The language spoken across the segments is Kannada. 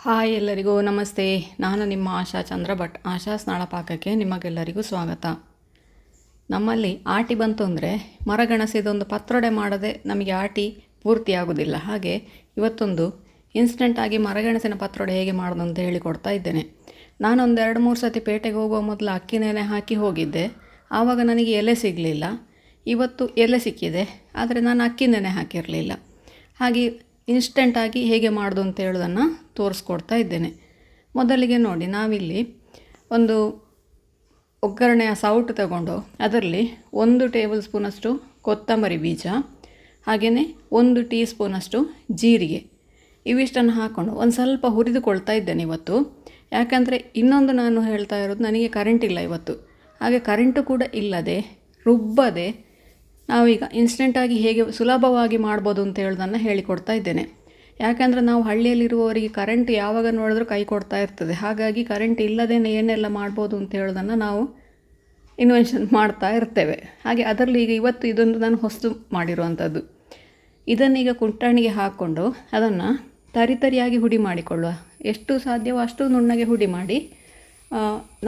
ಹಾಯ್ ಎಲ್ಲರಿಗೂ ನಮಸ್ತೆ. ನಾನು ನಿಮ್ಮ ಆಶಾ ಚಂದ್ರ ಭಟ್. ಆಶಾ ಸ್ನಾಳ ಪಾಕಕ್ಕೆ ನಿಮಗೆಲ್ಲರಿಗೂ ಸ್ವಾಗತ. ನಮ್ಮಲ್ಲಿ ಆಟಿ ಬಂತು ಅಂದರೆ ಮರಗೆಣಸಿದೊಂದು ಪತ್ರೊಡೆ ಮಾಡದೆ ನಮಗೆ ಆಟಿ ಪೂರ್ತಿ ಆಗೋದಿಲ್ಲ. ಹಾಗೆ ಇವತ್ತೊಂದು ಇನ್ಸ್ಟೆಂಟಾಗಿ ಮರಗೆಣಸಿನ ಪತ್ರೊಡೆ ಹೇಗೆ ಮಾಡೋದು ಅಂತ ಹೇಳಿಕೊಡ್ತಾ ಇದ್ದೇನೆ. ನಾನೊಂದು 2-3 ಸತಿ ಪೇಟೆಗೆ ಹೋಗುವ ಮೊದಲು ಅಕ್ಕಿ ನೆನೆ ಹಾಕಿ ಹೋಗಿದ್ದೆ. ಆವಾಗ ನನಗೆ ಎಲೆ ಸಿಗಲಿಲ್ಲ. ಇವತ್ತು ಎಲೆ ಸಿಕ್ಕಿದೆ, ಆದರೆ ನಾನು ಅಕ್ಕಿ ನೆನೆ ಹಾಕಿರಲಿಲ್ಲ. ಹಾಗೆ ಇನ್ಸ್ಟೆಂಟಾಗಿ ಹೇಗೆ ಮಾಡೋದು ಅಂತ ಹೇಳೋದನ್ನು ತೋರಿಸ್ಕೊಡ್ತಾ ಇದ್ದೇನೆ. ಮೊದಲಿಗೆ ನೋಡಿ, ನಾವಿಲ್ಲಿ ಒಂದು ಒಗ್ಗರಣೆಯ ಸೌಟು ತಗೊಂಡು ಅದರಲ್ಲಿ 1 ಟೇಬಲ್ ಸ್ಪೂನಷ್ಟು ಕೊತ್ತಂಬರಿ ಬೀಜ, ಹಾಗೆಯೇ 1 ಟೀ ಸ್ಪೂನಷ್ಟು ಜೀರಿಗೆ, ಇವಿಷ್ಟನ್ನು ಹಾಕ್ಕೊಂಡು ಒಂದು ಸ್ವಲ್ಪ ಹುರಿದುಕೊಳ್ತಾ ಇದ್ದೇನೆ ಇವತ್ತು. ಯಾಕಂದರೆ ಇನ್ನೊಂದು ನಾನು ಹೇಳ್ತಾ ಇರೋದು, ನನಗೆ ಕರೆಂಟ್ ಇಲ್ಲ ಇವತ್ತು. ಹಾಗೆ ಕರೆಂಟು ಕೂಡ ಇಲ್ಲದೆ ರುಬ್ಬದೆ ನಾವೀಗ ಇನ್ಸ್ಟೆಂಟಾಗಿ ಹೇಗೆ ಸುಲಭವಾಗಿ ಮಾಡ್ಬೋದು ಅಂತ ಹೇಳೋದನ್ನು ಹೇಳಿಕೊಡ್ತಾ ಇದ್ದೇನೆ. ಯಾಕಂದರೆ ನಾವು ಹಳ್ಳಿಯಲ್ಲಿರುವವರಿಗೆ ಕರೆಂಟ್ ಯಾವಾಗ ನೋಡಿದ್ರೂ ಕೈ ಕೊಡ್ತಾ ಇರ್ತದೆ. ಹಾಗಾಗಿ ಕರೆಂಟ್ ಇಲ್ಲದೇ ಏನೆಲ್ಲ ಮಾಡ್ಬೋದು ಅಂತ ಹೇಳೋದನ್ನು ನಾವು ಇನ್ವೆನ್ಷನ್ ಮಾಡ್ತಾ ಇರ್ತೇವೆ. ಹಾಗೆ ಅದರಲ್ಲಿ ಈಗ ಇವತ್ತು ಇದೊಂದು ನಾನು ಹೊಸ್ತು ಮಾಡಿರುವಂಥದ್ದು. ಇದನ್ನೀಗ ಕುಟ್ಟಾಣಿಗೆ ಹಾಕ್ಕೊಂಡು ಅದನ್ನು ತರಿಯಾಗಿ ಹುಡಿ ಮಾಡಿಕೊಳ್ಳುವ. ಎಷ್ಟು ಸಾಧ್ಯವೋ ಅಷ್ಟು ನುಣ್ಣಗೆ ಹುಡಿ ಮಾಡಿ,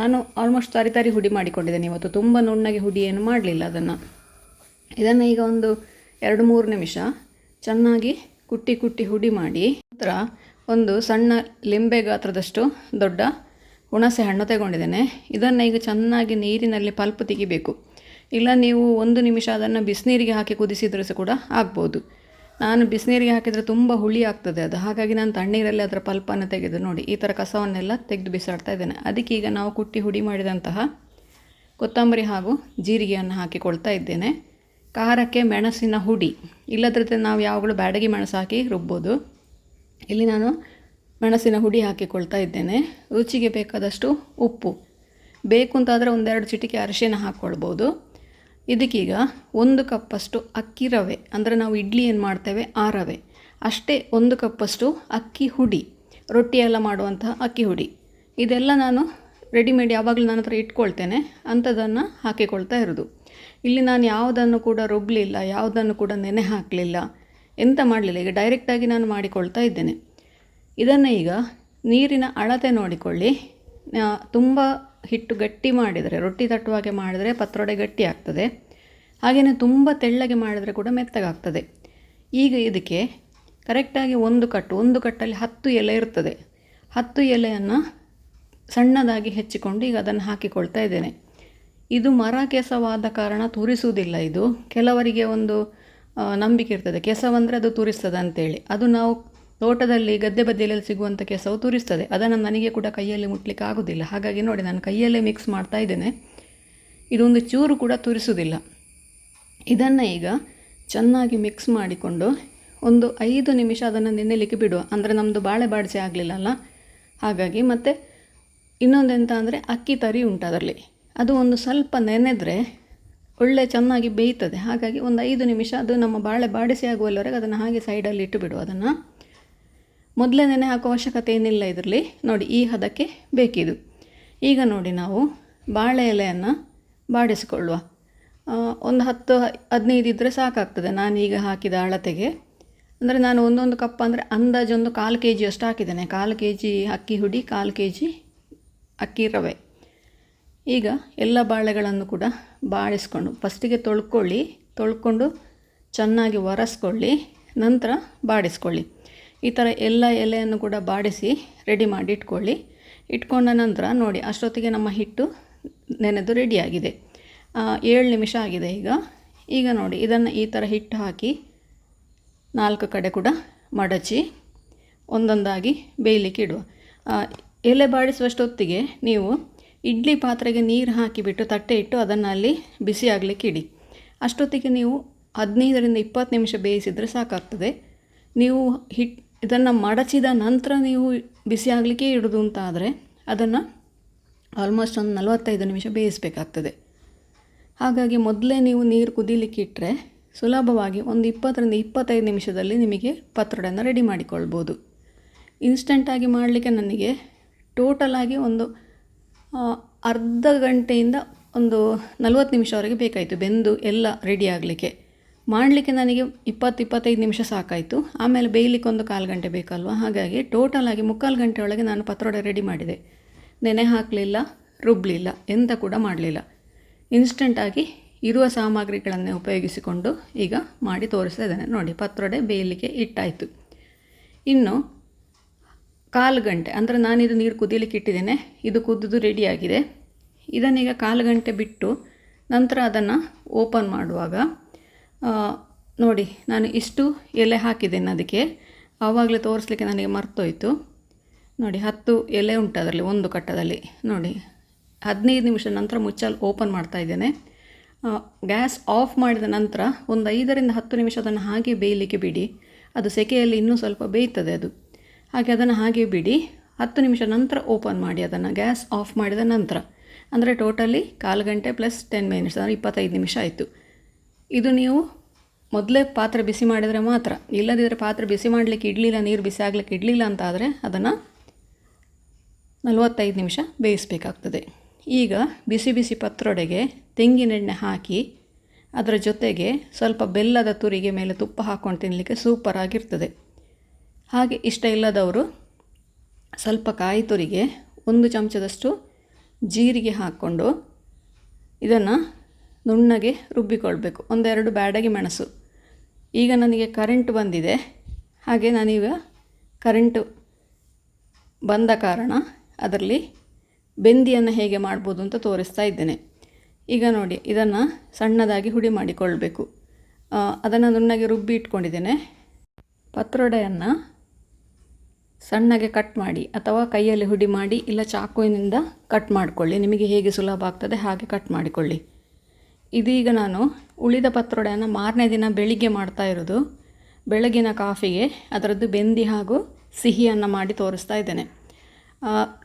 ನಾನು ಆಲ್ಮೋಸ್ಟ್ ತರಿ ಹುಡಿ ಮಾಡಿಕೊಂಡಿದ್ದೇನೆ ಇವತ್ತು. ತುಂಬ ನುಣ್ಣಗೆ ಹುಡಿ ಏನು ಮಾಡಲಿಲ್ಲ. ಇದನ್ನು ಈಗ ಒಂದು 2-3 ನಿಮಿಷ ಚೆನ್ನಾಗಿ ಕುಟ್ಟಿ ಹುಡಿ ಮಾಡಿ, ನಂತರ ಒಂದು ಸಣ್ಣ ಲಿಂಬೆ ಗಾತ್ರದಷ್ಟು ದೊಡ್ಡ ಹುಣಸೆ ಹಣ್ಣು ತಗೊಂಡಿದ್ದೇನೆ. ಇದನ್ನು ಈಗ ಚೆನ್ನಾಗಿ ನೀರಿನಲ್ಲಿ ಪಲ್ಪ್ ತೆಗಿಬೇಕು. ಇಲ್ಲ ನೀವು 1 ನಿಮಿಷ ಅದನ್ನು ಬಿಸಿನೀರಿಗೆ ಹಾಕಿ ಕುದಿಸಿದ್ರೆ ಸಹ ಕೂಡ ಆಗ್ಬೋದು. ನಾನು ಬಿಸಿನೀರಿಗೆ ಹಾಕಿದರೆ ತುಂಬ ಹುಳಿ ಆಗ್ತದೆ ಅದು. ಹಾಗಾಗಿ ನಾನು ತಣ್ಣೀರಲ್ಲಿ ಅದರ ಪಲ್ಪನ್ನು ತೆಗೆದು ನೋಡಿ ಈ ಥರ ಕಸವನ್ನೆಲ್ಲ ತೆಗೆದು ಬಿಸಾಡ್ತಾ ಇದ್ದೇನೆ. ಅದಕ್ಕೆ ಈಗ ನಾವು ಕುಟ್ಟಿ ಹುಡಿ ಮಾಡಿದಂತಹ ಕೊತ್ತಂಬರಿ ಹಾಗೂ ಜೀರಿಗೆಯನ್ನು ಹಾಕಿಕೊಳ್ತಾ ಇದ್ದೇನೆ. ಖಾರಕ್ಕೆ ಮೆಣಸಿನ ಹುಡಿ, ಇಲ್ಲದ್ರೆ ನಾವು ಯಾವಾಗಲೂ ಬ್ಯಾಡಗಿ ಮೆಣಸು ಹಾಕಿ ರುಬ್ಬೋದು. ಇಲ್ಲಿ ನಾನು ಮೆಣಸಿನ ಹುಡಿ ಹಾಕಿಕೊಳ್ತಾ ಇದ್ದೇನೆ. ರುಚಿಗೆ ಬೇಕಾದಷ್ಟು ಉಪ್ಪು, ಬೇಕು ಅಂತಾದರೆ 1-2 ಚಿಟಿಕೆ ಅರಿಶಿನ ಹಾಕ್ಕೊಳ್ಬೋದು. ಇದಕ್ಕೀಗ 1 ಕಪ್ಪಷ್ಟು ಅಕ್ಕಿ ರವೆ, ಅಂದರೆ ನಾವು ಇಡ್ಲಿ ಏನು ಮಾಡ್ತೇವೆ ಆ ರವೆ ಅಷ್ಟೇ, 1 ಕಪ್ಪಷ್ಟು ಅಕ್ಕಿ ಹುಡಿ, ರೊಟ್ಟಿ ಎಲ್ಲ ಮಾಡುವಂತಹ ಅಕ್ಕಿ ಹುಡಿ. ಇದೆಲ್ಲ ನಾನು ರೆಡಿಮೇಡ್ ಯಾವಾಗಲೂ ನನ್ನ ಹತ್ರ ಇಟ್ಕೊಳ್ತೇನೆ, ಅಂಥದ್ದನ್ನು ಹಾಕಿಕೊಳ್ತಾ ಇರೋದು. ಇಲ್ಲಿ ನಾನು ಯಾವುದನ್ನು ಕೂಡ ರುಬ್ಬಲಿಲ್ಲ, ಯಾವುದನ್ನು ಕೂಡ ನೆನೆ ಹಾಕಲಿಲ್ಲ, ಎಂತ ಮಾಡಲಿಲ್ಲ. ಈಗ ಡೈರೆಕ್ಟಾಗಿ ನಾನು ಮಾಡಿಕೊಳ್ತಾ ಇದ್ದೇನೆ. ಇದನ್ನು ಈಗ ನೀರಿನ ಅಳತೆ ನೋಡಿಕೊಳ್ಳಿ. ತುಂಬ ಹಿಟ್ಟು ಗಟ್ಟಿ ಮಾಡಿದರೆ, ರೊಟ್ಟಿ ತಟ್ಟುವಾಗೆ ಮಾಡಿದರೆ ಪತ್ರೊಡೆ ಗಟ್ಟಿ ಆಗ್ತದೆ. ಹಾಗೆಯೇ ತುಂಬ ತೆಳ್ಳಗೆ ಮಾಡಿದರೆ ಕೂಡ ಮೆತ್ತಗಾಗ್ತದೆ. ಈಗ ಇದಕ್ಕೆ ಕರೆಕ್ಟಾಗಿ ಒಂದು ಕಟ್ಟಲ್ಲಿ 10 ಎಲೆ ಇರ್ತದೆ. 10 ಎಲೆಯನ್ನು ಸಣ್ಣದಾಗಿ ಹೆಚ್ಚಿಕೊಂಡು ಈಗ ಅದನ್ನು ಹಾಕಿಕೊಳ್ತಾ ಇದ್ದೇನೆ. ಇದು ಮರ ಕೆಸವಾದ ಕಾರಣ ತುರಿಸುವುದಿಲ್ಲ. ಇದು ಕೆಲವರಿಗೆ ಒಂದು ನಂಬಿಕೆ ಇರ್ತದೆ, ಕೆಸವಂದರೆ ಅದು ತುರಿಸ್ತದೆ ಅಂತೇಳಿ. ಅದು ನಾವು ತೋಟದಲ್ಲಿ ಗದ್ದೆ ಬದಿಯಲ್ಲಿ ಸಿಗುವಂಥ ಕೆಸವು ತುರಿಸ್ತದೆ. ಅದನ್ನು ನನಗೆ ಕೂಡ ಕೈಯಲ್ಲಿ ಮುಟ್ಲಿಕ್ಕೆ ಆಗೋದಿಲ್ಲ. ಹಾಗಾಗಿ ನೋಡಿ, ನಾನು ಕೈಯಲ್ಲೇ ಮಿಕ್ಸ್ ಮಾಡ್ತಾ ಇದ್ದೇನೆ. ಇದೊಂದು ಚೂರು ಕೂಡ ತುರಿಸುವುದಿಲ್ಲ. ಇದನ್ನು ಈಗ ಚೆನ್ನಾಗಿ ಮಿಕ್ಸ್ ಮಾಡಿಕೊಂಡು ಒಂದು 5 ನಿಮಿಷ ಅದನ್ನು ನೆನೆಯಲಿಕ್ಕೆ ಬಿಡುವ. ಅಂದರೆ ನಮ್ಮದು ಬಾಳೆ ಬಾಡಿಸಿ ಆಗಲಿಲ್ಲ ಅಲ್ಲ, ಹಾಗಾಗಿ. ಮತ್ತು ಇನ್ನೊಂದೆಂತ ಅಂದರೆ ಅಕ್ಕಿ ತರಿ ಉಂಟು ಅದರಲ್ಲಿ, ಅದು ಒಂದು ಸ್ವಲ್ಪ ನೆನೆದರೆ ಒಳ್ಳೆ ಚೆನ್ನಾಗಿ ಬೇಯ್ತದೆ. ಹಾಗಾಗಿ ಒಂದು 5 ನಿಮಿಷ ಅದು ನಮ್ಮ ಬಾಳೆ ಬಾಡಿಸಿ ಆಗುವಲ್ಲವರೆಗೆ ಅದನ್ನು ಹಾಗೆ ಸೈಡಲ್ಲಿ ಇಟ್ಟು ಬಿಡು. ಅದನ್ನು ಮೊದಲೇ ನೆನೆ ಹಾಕೋ ಅವಶ್ಯಕತೆ ಏನಿಲ್ಲ ಇದರಲ್ಲಿ. ನೋಡಿ, ಈ ಹದಕ್ಕೆ ಬೇಕಿದು. ಈಗ ನೋಡಿ, ನಾವು ಬಾಳೆ ಎಲೆಯನ್ನು ಬಾಡಿಸಿಕೊಳ್ಳುವ. ಒಂದು 10-15 ಇದ್ದರೆ ಸಾಕಾಗ್ತದೆ. ನಾನೀಗ ಹಾಕಿದ ಅಳತೆಗೆ, ಅಂದರೆ ನಾನು 1 ಕಪ್ ಅಂದರೆ ಅಂದಾಜು ಒಂದು 1/4 kg ಅಷ್ಟು ಹಾಕಿದ್ದೇನೆ. 1/4 kg ಅಕ್ಕಿ ಹುಡಿ, 1/4 kg ಅಕ್ಕಿ ರವೆ. ಈಗ ಎಲ್ಲ ಬಾಳೆಗಳನ್ನು ಕೂಡ ಬಾಡಿಸ್ಕೊಂಡು ಫಸ್ಟಿಗೆ ತೊಳ್ಕೊಂಡು ಚೆನ್ನಾಗಿ ಒರೆಸ್ಕೊಳ್ಳಿ, ನಂತರ ಬಾಡಿಸ್ಕೊಳ್ಳಿ. ಈ ಥರ ಎಲ್ಲ ಎಲೆಯನ್ನು ಕೂಡ ಬಾಡಿಸಿ ರೆಡಿ ಮಾಡಿ ಇಟ್ಕೊಂಡ ನಂತರ ನೋಡಿ, ಅಷ್ಟೊತ್ತಿಗೆ ನಮ್ಮ ಹಿಟ್ಟು ನೆನೆದು ರೆಡಿಯಾಗಿದೆ. 7 ನಿಮಿಷ ಆಗಿದೆ ಈಗ ನೋಡಿ, ಇದನ್ನು ಈ ಥರ ಹಿಟ್ಟು ಹಾಕಿ 4 ಕಡೆ ಕೂಡ ಮಡಚಿ ಒಂದೊಂದಾಗಿ ಬೇಯಲಿಕ್ಕೆ ಇಡುವ. ಎಲೆ ಬಾಡಿಸುವಷ್ಟೊತ್ತಿಗೆ ನೀವು ಇಡ್ಲಿ ಪಾತ್ರೆಗೆ ನೀರು ಹಾಕಿಬಿಟ್ಟು ತಟ್ಟೆ ಇಟ್ಟು ಅದನ್ನು ಅಲ್ಲಿ ಬಿಸಿ ಆಗಲಿಕ್ಕೆ ಇಡಿ. ಅಷ್ಟೊತ್ತಿಗೆ ನೀವು 15-20 ನಿಮಿಷ ಬೇಯಿಸಿದರೆ ಸಾಕಾಗ್ತದೆ. ನೀವು ಇದನ್ನು ಮಡಚಿದ ನಂತರ ನೀವು ಬಿಸಿ ಆಗಲಿಕ್ಕೆ ಇಡೋದು ಅಂತ ಆದರೆ ಅದನ್ನು ಆಲ್ಮೋಸ್ಟ್ ಒಂದು 45 ನಿಮಿಷ ಬೇಯಿಸಬೇಕಾಗ್ತದೆ. ಹಾಗಾಗಿ ಮೊದಲೇ ನೀವು ನೀರು ಕುದೀಲಿಕ್ಕೆ ಇಟ್ಟರೆ ಸುಲಭವಾಗಿ ಒಂದು 20-25 ನಿಮಿಷದಲ್ಲಿ ನಿಮಗೆ ಪತ್ರೊಡೆಯನ್ನು ರೆಡಿ ಮಾಡಿಕೊಳ್ಬೋದು. ಇನ್ಸ್ಟೆಂಟಾಗಿ ಮಾಡಲಿಕ್ಕೆ ನನಗೆ ಟೋಟಲಾಗಿ ಒಂದು ಅರ್ಧ ಗಂಟೆಯಿಂದ ಒಂದು 40 ನಿಮಿಷವರೆಗೆ ಬೇಕಾಯಿತು ಬೆಂದು ಎಲ್ಲ ರೆಡಿ ಆಗಲಿಕ್ಕೆ. ಮಾಡಲಿಕ್ಕೆ ನನಗೆ 20-25 ನಿಮಿಷ ಸಾಕಾಯಿತು. ಆಮೇಲೆ ಬೇಯಲಿಕ್ಕೆ ಒಂದು ಕಾಲು ಗಂಟೆ ಬೇಕಲ್ವ, ಹಾಗಾಗಿ ಟೋಟಲಾಗಿ 3/4 ಗಂಟೆ ಒಳಗೆ ನಾನು ಪತ್ರೊಡೆ ರೆಡಿ ಮಾಡಿದೆ. ನೆನೆ ಹಾಕಲಿಲ್ಲ, ರುಬ್ಬಲಿಲ್ಲ, ಎಂತ ಕೂಡ ಮಾಡಲಿಲ್ಲ. ಇನ್ಸ್ಟೆಂಟಾಗಿ ಇರುವ ಸಾಮಗ್ರಿಗಳನ್ನೇ ಉಪಯೋಗಿಸಿಕೊಂಡು ಈಗ ಮಾಡಿ ತೋರಿಸ್ತಾ ಇದ್ದೇನೆ. ನೋಡಿ, ಪತ್ರೊಡೆ ಬೇಯಲಿಕ್ಕೆ ಇಟ್ಟಾಯಿತು. ಇನ್ನು ಕಾಲು ಗಂಟೆ ಅಂದರೆ ನಾನಿದು ನೀರು ಕುದಿಯಲಿಕ್ಕೆ ಇಟ್ಟಿದ್ದೇನೆ. ಇದು ಕುದಿದು ರೆಡಿಯಾಗಿದೆ. ಇದನ್ನೀಗ ಕಾಲು ಗಂಟೆ ಬಿಟ್ಟು ನಂತರ ಅದನ್ನು ಓಪನ್ ಮಾಡುವಾಗ ನೋಡಿ, ನಾನು ಇಷ್ಟು ಎಲೆ ಹಾಕಿದ್ದೇನೆ ಅದಕ್ಕೆ. ಆವಾಗಲೇ ತೋರಿಸ್ಲಿಕ್ಕೆ ನನಗೆ ಮರ್ತೋಯ್ತು. ನೋಡಿ, 10 ಎಲೆ ಉಂಟು ಅದರಲ್ಲಿ ಒಂದು ಕಟ್ಟದಲ್ಲಿ. ನೋಡಿ, 15 ನಿಮಿಷ ನಂತರ ಮುಚ್ಚಲು ಓಪನ್ ಮಾಡ್ತಾ ಇದ್ದೇನೆ. ಗ್ಯಾಸ್ ಆಫ್ ಮಾಡಿದ ನಂತರ ಒಂದು 5ರಿಂದ 10 ನಿಮಿಷ ಅದನ್ನು ಹಾಗೆ ಬೇಯಲಿಕ್ಕೆ ಬಿಡಿ. ಅದು ಸೆಕೆಯಲ್ಲಿ ಇನ್ನೂ ಸ್ವಲ್ಪ ಬೇಯ್ತದೆ ಅದು. ಹಾಗೆ ಅದನ್ನು ಹಾಗೆ ಬಿಡಿ. 10 ನಿಮಿಷ ನಂತರ ಓಪನ್ ಮಾಡಿ ಅದನ್ನು ಗ್ಯಾಸ್ ಆಫ್ ಮಾಡಿದ ನಂತರ. ಅಂದರೆ ಟೋಟಲಿ ಕಾಲು ಗಂಟೆ ಪ್ಲಸ್ 10 ಮಿನಿಟ್ಸ್ ಅಂದರೆ 25 ನಿಮಿಷ ಆಯಿತು. ಇದು ನೀವು ಮೊದಲೇ ಪಾತ್ರೆ ಬಿಸಿ ಮಾಡಿದರೆ ಮಾತ್ರ. ಇಲ್ಲದಿದ್ದರೆ ಪಾತ್ರೆ ಬಿಸಿ ಮಾಡಲಿಕ್ಕೆ ಇಡಲಿಲ್ಲ, ನೀರು ಬಿಸಿ ಆಗಲಿಕ್ಕೆ ಇಡಲಿಲ್ಲ ಅಂತ ಆದರೆ ಅದನ್ನು 45 ನಿಮಿಷ ಬೇಯಿಸಬೇಕಾಗ್ತದೆ. ಈಗ ಬಿಸಿ ಬಿಸಿ ಪತ್ರೊಡೆಗೆ ತೆಂಗಿನೆಣ್ಣೆ ಹಾಕಿ ಅದರ ಜೊತೆಗೆ ಸ್ವಲ್ಪ ಬೆಲ್ಲದ ತುರಿಗೆ ಮೇಲೆ ತುಪ್ಪ ಹಾಕ್ಕೊಂಡು ತಿನ್ನಲಿಕ್ಕೆ ಸೂಪರಾಗಿರ್ತದೆ. ಹಾಗೆ ಇಷ್ಟ ಇಲ್ಲದವರು ಸ್ವಲ್ಪ ಕಾಯಿ ತುರಿಗೆ 1 ಚಮಚದಷ್ಟು ಜೀರಿಗೆ ಹಾಕ್ಕೊಂಡು ಇದನ್ನು ನುಣ್ಣಗೆ ರುಬ್ಬಿಕೊಳ್ಬೇಕು. 1-2 ಬ್ಯಾಡಗಿ ಮೆಣಸು. ಈಗ ನನಗೆ ಕರೆಂಟ್ ಬಂದಿದೆ, ಹಾಗೆ ನಾನೀಗ ಕರೆಂಟು ಬಂದ ಕಾರಣ ಅದರಲ್ಲಿ ಬೆಂದಿಯನ್ನು ಹೇಗೆ ಮಾಡ್ಬೋದು ಅಂತ ತೋರಿಸ್ತಾ ಇದ್ದೇನೆ. ಈಗ ನೋಡಿ, ಇದನ್ನು ಸಣ್ಣದಾಗಿ ಹುಡಿ ಮಾಡಿಕೊಳ್ಬೇಕು. ಅದನ್ನು ನುಣ್ಣಗೆ ರುಬ್ಬಿ ಇಟ್ಕೊಂಡಿದ್ದೇನೆ. ಪತ್ರೊಡೆಯನ್ನು ಸಣ್ಣಗೆ ಕಟ್ ಮಾಡಿ ಅಥವಾ ಕೈಯಲ್ಲಿ ಹುಡಿ ಮಾಡಿ ಇಲ್ಲ ಚಾಕುವಿನಿಂದ ಕಟ್ ಮಾಡಿಕೊಳ್ಳಿ. ನಿಮಗೆ ಹೇಗೆ ಸುಲಭ ಆಗ್ತದೆ ಹಾಗೆ ಕಟ್ ಮಾಡಿಕೊಳ್ಳಿ. ಇದೀಗ ನಾನು ಉಳಿದ ಪತ್ರೊಡೆಯನ್ನು ಮಾರನೇ ದಿನ ಬೆಳಿಗ್ಗೆ ಮಾಡ್ತಾ ಇರೋದು. ಬೆಳಗಿನ ಕಾಫಿಗೆ ಅದರದ್ದು ಬೆಂದಿ ಹಾಗೂ ಸಿಹಿಯನ್ನು ಮಾಡಿ ತೋರಿಸ್ತಾ ಇದ್ದೇನೆ.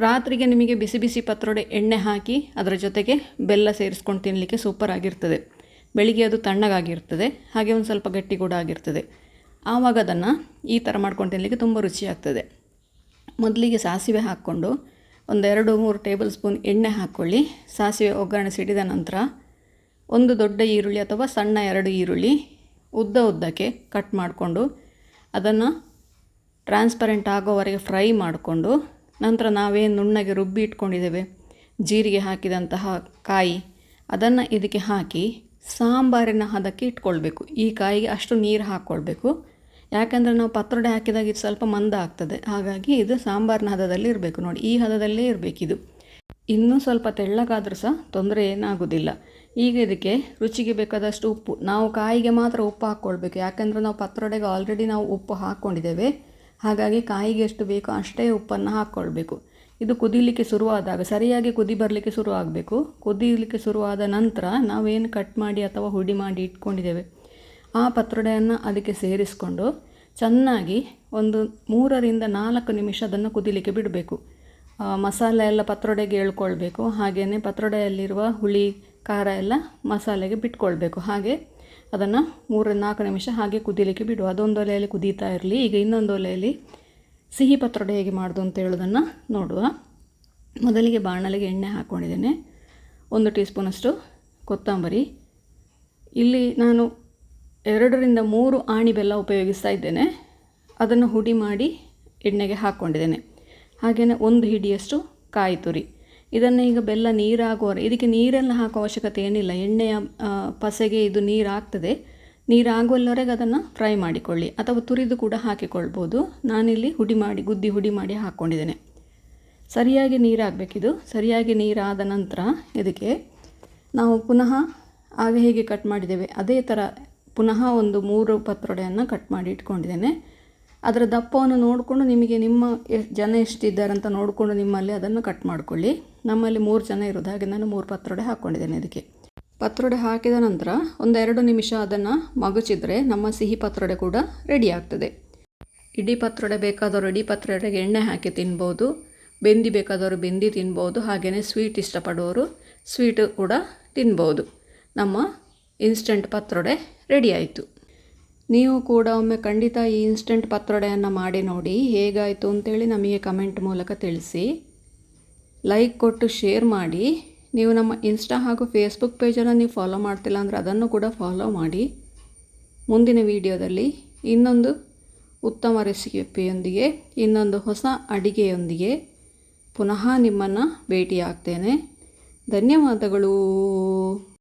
ರಾತ್ರಿಗೆ ನಿಮಗೆ ಬಿಸಿ ಬಿಸಿ ಪತ್ರೊಡೆ ಎಣ್ಣೆ ಹಾಕಿ ಅದರ ಜೊತೆಗೆ ಬೆಲ್ಲ ಸೇರಿಸ್ಕೊಂಡು ತಿನ್ನಲಿಕ್ಕೆ ಸೂಪರಾಗಿರ್ತದೆ. ಬೆಳಿಗ್ಗೆ ಅದು ತಣ್ಣಗಾಗಿರ್ತದೆ, ಹಾಗೆ ಒಂದು ಸ್ವಲ್ಪ ಗಟ್ಟಿ ಕೂಡ ಆಗಿರ್ತದೆ. ಆವಾಗ ಅದನ್ನು ಈ ಥರ ಮಾಡ್ಕೊಂಡು ತಿನ್ನಲಿಕ್ಕೆ ತುಂಬ ರುಚಿಯಾಗ್ತದೆ. ಮೊದಲಿಗೆ ಸಾಸಿವೆ ಹಾಕ್ಕೊಂಡು 1-2-3 ಟೇಬಲ್ ಸ್ಪೂನ್ ಎಣ್ಣೆ ಹಾಕ್ಕೊಳ್ಳಿ. ಸಾಸಿವೆ ಒಗ್ಗರಣೆ ಸಿಡಿದ ನಂತರ 1 ದೊಡ್ಡ ಈರುಳ್ಳಿ ಅಥವಾ ಸಣ್ಣ 2 ಈರುಳ್ಳಿ ಉದ್ದಕ್ಕೆ ಕಟ್ ಮಾಡಿಕೊಂಡು ಅದನ್ನು ಟ್ರಾನ್ಸ್ಪರೆಂಟ್ ಆಗೋವರೆಗೆ ಫ್ರೈ ಮಾಡಿಕೊಂಡು ನಂತರ ನಾವೇನು ನುಣ್ಣಗೆ ರುಬ್ಬಿ ಇಟ್ಕೊಂಡಿದ್ದೇವೆ ಜೀರಿಗೆ ಹಾಕಿದಂತಹ ಕಾಯಿ ಅದನ್ನು ಇದಕ್ಕೆ ಹಾಕಿ ಸಾಂಬಾರಿನ ಹದಕ್ಕೆ ಇಟ್ಕೊಳ್ಬೇಕು. ಈ ಕಾಯಿಗೆ ಅಷ್ಟು ನೀರು ಹಾಕ್ಕೊಳ್ಬೇಕು. ಯಾಕೆಂದರೆ ನಾವು ಪತ್ರೊಡೆ ಹಾಕಿದಾಗ ಇದು ಸ್ವಲ್ಪ ಮಂದ ಆಗ್ತದೆ, ಹಾಗಾಗಿ ಇದು ಸಾಂಬಾರಿನ ಹದದಲ್ಲಿ ಇರಬೇಕು. ನೋಡಿ, ಈ ಹದದಲ್ಲೇ ಇರಬೇಕಿದು. ಇನ್ನೂ ಸ್ವಲ್ಪ ತೆಳ್ಳಗಾದರೂ ಸಹ ತೊಂದರೆ ಏನಾಗೋದಿಲ್ಲ. ಈಗ ಇದಕ್ಕೆ ರುಚಿಗೆ ಬೇಕಾದಷ್ಟು ಉಪ್ಪು. ನಾವು ಕಾಯಿಗೆ ಮಾತ್ರ ಉಪ್ಪು ಹಾಕ್ಕೊಳ್ಬೇಕು, ಯಾಕೆಂದರೆ ನಾವು ಪತ್ರೊಡೆಗೆ ಆಲ್ರೆಡಿ ನಾವು ಉಪ್ಪು ಹಾಕ್ಕೊಂಡಿದ್ದೇವೆ. ಹಾಗಾಗಿ ಕಾಯಿಗೆ ಎಷ್ಟು ಬೇಕೋ ಅಷ್ಟೇ ಉಪ್ಪನ್ನು ಹಾಕ್ಕೊಳ್ಬೇಕು. ಇದು ಕುದೀಲಿಕ್ಕೆ ಶುರುವಾದಾಗ ಸರಿಯಾಗಿ ಕುದಿ ಬರಲಿಕ್ಕೆ ಶುರು ಆಗಬೇಕು. ಕುದೀಲಿಕ್ಕೆ ಶುರುವಾದ ನಂತರ ನಾವೇನು ಕಟ್ ಮಾಡಿ ಅಥವಾ ಹುಡಿ ಮಾಡಿ ಇಟ್ಕೊಂಡಿದ್ದೇವೆ ಆ ಪತ್ರೊಡೆಯನ್ನು ಅದಕ್ಕೆ ಸೇರಿಸ್ಕೊಂಡು ಚೆನ್ನಾಗಿ ಒಂದು 3ರಿಂದ 4 ನಿಮಿಷ ಅದನ್ನು ಕುದೀಲಿಕ್ಕೆ ಬಿಡಬೇಕು. ಮಸಾಲೆ ಎಲ್ಲ ಪತ್ರೊಡೆಗೆ ಎಳ್ಕೊಳ್ಬೇಕು. ಹಾಗೆಯೇ ಪತ್ರೊಡೆಯಲ್ಲಿರುವ ಹುಳಿ ಖಾರ ಎಲ್ಲ ಮಸಾಲೆಗೆ ಬಿಟ್ಕೊಳ್ಬೇಕು. ಹಾಗೆ ಅದನ್ನು 3-4 ನಿಮಿಷ ಹಾಗೆ ಕುದೀಲಿಕ್ಕೆ ಬಿಡು. ಅದೊಂದು ಒಲೆಯಲ್ಲಿ ಕುದೀತಾ ಇರಲಿ. ಈಗ ಇನ್ನೊಂದು ಒಲೆಯಲ್ಲಿ ಸಿಹಿ ಪತ್ರೊಡೆ ಹೇಗೆ ಮಾಡೋದು ಅಂತ ಹೇಳೋದನ್ನು ನೋಡುವ. ಮೊದಲಿಗೆ ಬಾಣಲೆಗೆ ಎಣ್ಣೆ ಹಾಕ್ಕೊಂಡಿದ್ದೇನೆ. 1 ಟೀ ಸ್ಪೂನಷ್ಟು ಕೊತ್ತಂಬರಿ. ಇಲ್ಲಿ ನಾನು 2ರಿಂದ 3 ಆಣಿ ಬೆಲ್ಲ ಉಪಯೋಗಿಸ್ತಾ ಇದ್ದೇನೆ. ಅದನ್ನು ಹುಡಿ ಮಾಡಿ ಎಣ್ಣೆಗೆ ಹಾಕ್ಕೊಂಡಿದ್ದೇನೆ. ಹಾಗೆಯೇ 1 ಹಿಡಿಯಷ್ಟು ಕಾಯಿ ತುರಿ. ಇದನ್ನು ಈಗ ಬೆಲ್ಲ ನೀರಾಗುವ ಇದಕ್ಕೆ ನೀರೆಲ್ಲ ಹಾಕೋ ಅವಶ್ಯಕತೆ ಏನಿಲ್ಲ. ಎಣ್ಣೆಯ ಪಸೆಗೆ ಇದು ನೀರಾಗ್ತದೆ. ನೀರಾಗುವವರೆಗೆ ಅದನ್ನು ಫ್ರೈ ಮಾಡಿಕೊಳ್ಳಿ ಅಥವಾ ತುರಿದು ಕೂಡ ಹಾಕಿಕೊಳ್ಬೋದು. ನಾನಿಲ್ಲಿ ಗುದ್ದಿ ಹುಡಿ ಮಾಡಿ ಹಾಕ್ಕೊಂಡಿದ್ದೇನೆ. ಸರಿಯಾಗಿ ನೀರಾಗಬೇಕಿದು. ಸರಿಯಾಗಿ ನೀರಾದ ನಂತರ ಇದಕ್ಕೆ ನಾವು ಪುನಃ ಆಗ ಹೇಗೆ ಕಟ್ ಮಾಡಿದ್ದೇವೆ ಅದೇ ಥರ ಪುನಃ ಒಂದು 3 ಪತ್ರೊಡೆಯನ್ನು ಕಟ್ ಮಾಡಿ ಇಟ್ಕೊಂಡಿದ್ದೇನೆ. ಅದರ ದಪ್ಪವನ್ನು ನೋಡಿಕೊಂಡು ನಿಮಗೆ ನಿಮ್ಮ ಜನ ಎಷ್ಟಿದ್ದಾರೆ ಅಂತ ನೋಡಿಕೊಂಡು ನಿಮ್ಮಲ್ಲಿ ಅದನ್ನು ಕಟ್ ಮಾಡಿಕೊಳ್ಳಿ. ನಮ್ಮಲ್ಲಿ 3 ಜನ ಇರೋದು, ಹಾಗೆ ನಾನು 3 ಪತ್ರೊಡೆ ಹಾಕ್ಕೊಂಡಿದ್ದೇನೆ. ಇದಕ್ಕೆ ಪತ್ರೊಡೆ ಹಾಕಿದ ನಂತರ 1-2 ನಿಮಿಷ ಅದನ್ನು ಮಗುಚಿದ್ರೆ ನಮ್ಮ ಸಿಹಿ ಪತ್ರೊಡೆ ಕೂಡ ರೆಡಿ ಆಗ್ತದೆ. ಇಡೀ ಪತ್ರೊಡೆ ಬೇಕಾದವರು ಇಡೀ ಪತ್ರೊಡೆಗೆ ಎಣ್ಣೆ ಹಾಕಿ ತಿನ್ಬೋದು, ಬೆಂದಿ ಬೇಕಾದವರು ಬೆಂದಿ ತಿನ್ಬೋದು, ಹಾಗೆಯೇ ಸ್ವೀಟ್ ಇಷ್ಟಪಡುವವರು ಸ್ವೀಟು ಕೂಡ ತಿನ್ಬೋದು. ನಮ್ಮ ಇನ್ಸ್ಟೆಂಟ್ ಪತ್ರೊಡೆ ರೆಡಿ ಆಯಿತು. ನೀವು ಕೂಡ ಒಮ್ಮೆ ಖಂಡಿತ ಈ ಇನ್ಸ್ಟೆಂಟ್ ಪತ್ರೊಡೆಯನ್ನು ಮಾಡಿ ನೋಡಿ, ಹೇಗಾಯಿತು ಅಂತೇಳಿ ನಮಗೆ ಕಮೆಂಟ್ ಮೂಲಕ ತಿಳಿಸಿ. ಲೈಕ್ ಕೊಟ್ಟು ಶೇರ್ ಮಾಡಿ. ನೀವು ನಮ್ಮ ಇನ್ಸ್ಟಾ ಹಾಗೂ ಫೇಸ್ಬುಕ್ ಪೇಜನ್ನು ನೀವು ಫಾಲೋ ಮಾಡ್ತಿಲ್ಲ ಅಂದರೆ ಅದನ್ನು ಕೂಡ ಫಾಲೋ ಮಾಡಿ. ಮುಂದಿನ ವಿಡಿಯೋದಲ್ಲಿ ಇನ್ನೊಂದು ಉತ್ತಮ ರೆಸಿಪಿಯೊಂದಿಗೆ, ಇನ್ನೊಂದು ಹೊಸ ಅಡಿಗೆಯೊಂದಿಗೆ ಪುನಃ ನಿಮ್ಮನ್ನು ಭೇಟಿಯಾಗ್ತೇನೆ. ಧನ್ಯವಾದಗಳು.